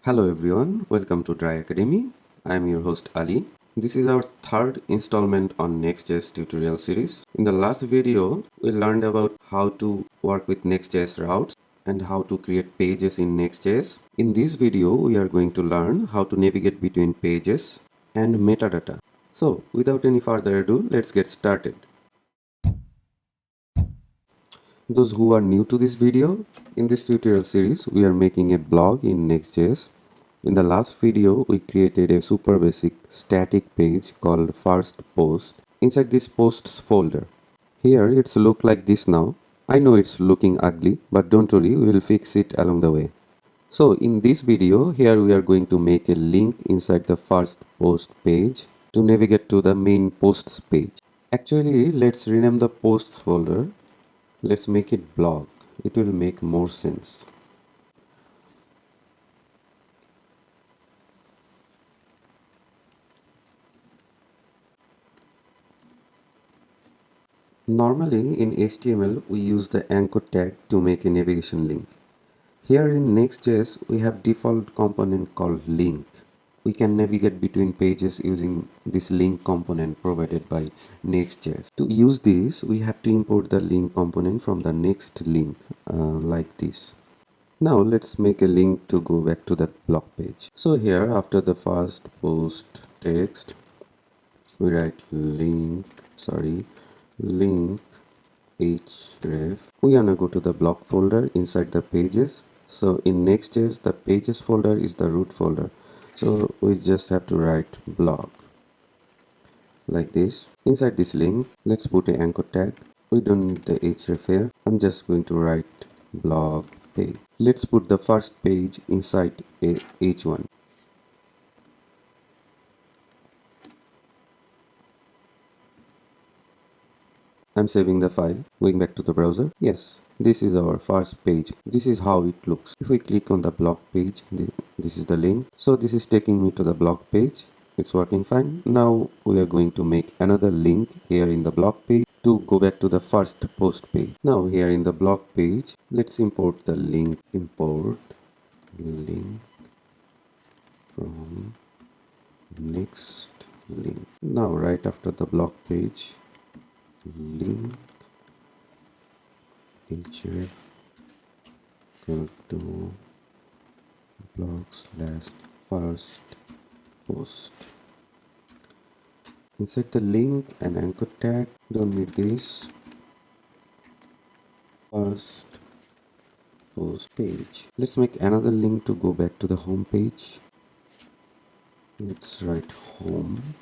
Hello everyone, welcome to Dry Academy. I am your host Ali. This is our third installment on Next.js tutorial series. In the last video, we learned about how to work with Next.js routes and how to create pages in Next.js. In this video, we are going to learn how to navigate between pages and metadata. So, without any further ado, let's get started. Those who are new to this video, in this tutorial series, we are making a blog in Next.js. In the last video, we created a super basic static page called first post inside this posts folder. Here it's look like this now. I know it's looking ugly, but don't worry, we will fix it along the way. So in this video, here we are going to make a link inside the first post page to navigate to the main posts page. Actually, let's rename the posts folder. Let's make it blog. It will make more sense. Normally in HTML we use the anchor tag to make a navigation link. Here in Next.js we have default component called link. We can navigate between pages using this link component provided by Next.js. To use this we have to import the link component from the next link like this. Now let's make a link to go back to the blog page. So here after the first post text we write link href. We gonna go to the blog folder inside the pages. So in Next.js the pages folder is the root folder, so we just have to write blog like this. Inside this link let's put an anchor tag. We don't need the href here. I'm just going to write blog page. Let's put the first page inside a h1. I'm saving the file, going back to the browser. Yes, this is our first page. This is how it looks. If we click on the blog page, this is the link. So this is taking me to the blog page. It's working fine. Now we are going to make another link here in the blog page to go back to the first post page. Now here in the blog page, let's import the link. Import link from next link. Now right after the blog page, link href equal to blog/first post. Inside the link and anchor tag, don't need this. First post page. Let's make another link to go back to the home page. Let's write home,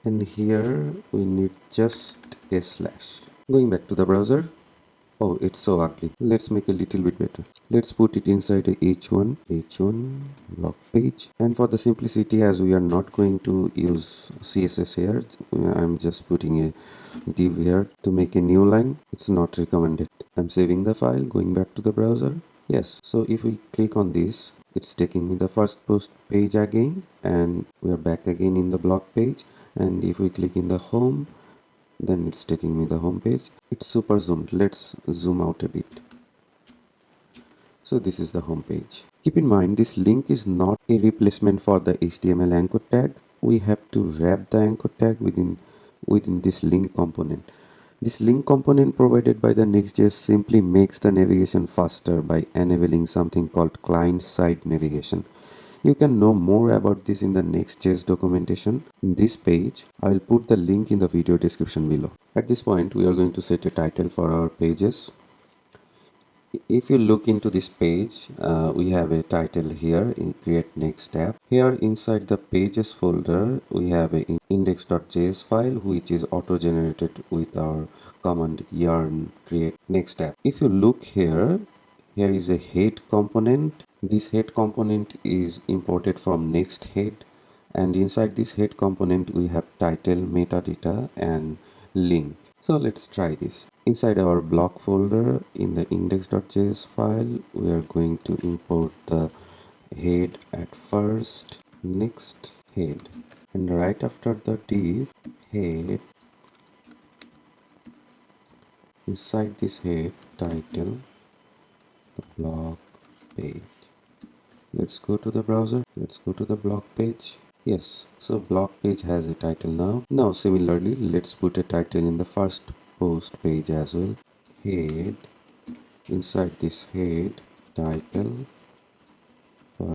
and here we need just a slash. Going back to the browser. Oh, it's so ugly. Let's make a little bit better. Let's put it inside a h1 blog page. And for the simplicity, as we are not going to use CSS here, I'm just putting a div here to make a new line. It's not recommended. I'm saving the file, going back to the browser. Yes, so if we click on this, it's taking me the first post page again, and we are back again in the blog page. And if we click in the home, then it's taking me the home page. It's super zoomed. Let's zoom out a bit. So this is the home page. Keep in mind, this link is not a replacement for the HTML anchor tag. We have to wrap the anchor tag within this link component. This link component provided by the Next.js simply makes the navigation faster by enabling something called client-side navigation. You can know more about this in the Next.js documentation. In this page, I will put the link in the video description below. At this point, we are going to set a title for our pages. If you look into this page, we have a title here in create next tab. Here inside the pages folder, we have an index.js file which is auto-generated with our command yarn create next tab. If you look here, here is a head component. This head component is imported from next head, and inside this head component we have title, metadata and link. So let's try this. Inside our blog folder in the index.js file, we are going to import the head at first, next head, and right after the div head, inside this head title, the blog page. Let's go to the browser. Let's go to the blog page. Yes, so blog page has a title now. Now similarly, let's put a title in the first post page as well. Head. Inside this head, title for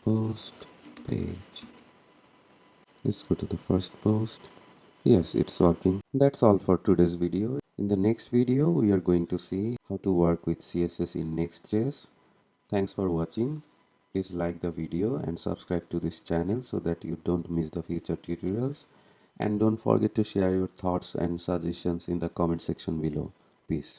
post page. Let's go to the first post. Yes, it's working. That's all for today's video. In the next video, we are going to see how to work with CSS in Next.js. Thanks for watching. Please like the video and subscribe to this channel so that you don't miss the future tutorials. And don't forget to share your thoughts and suggestions in the comment section below. Peace.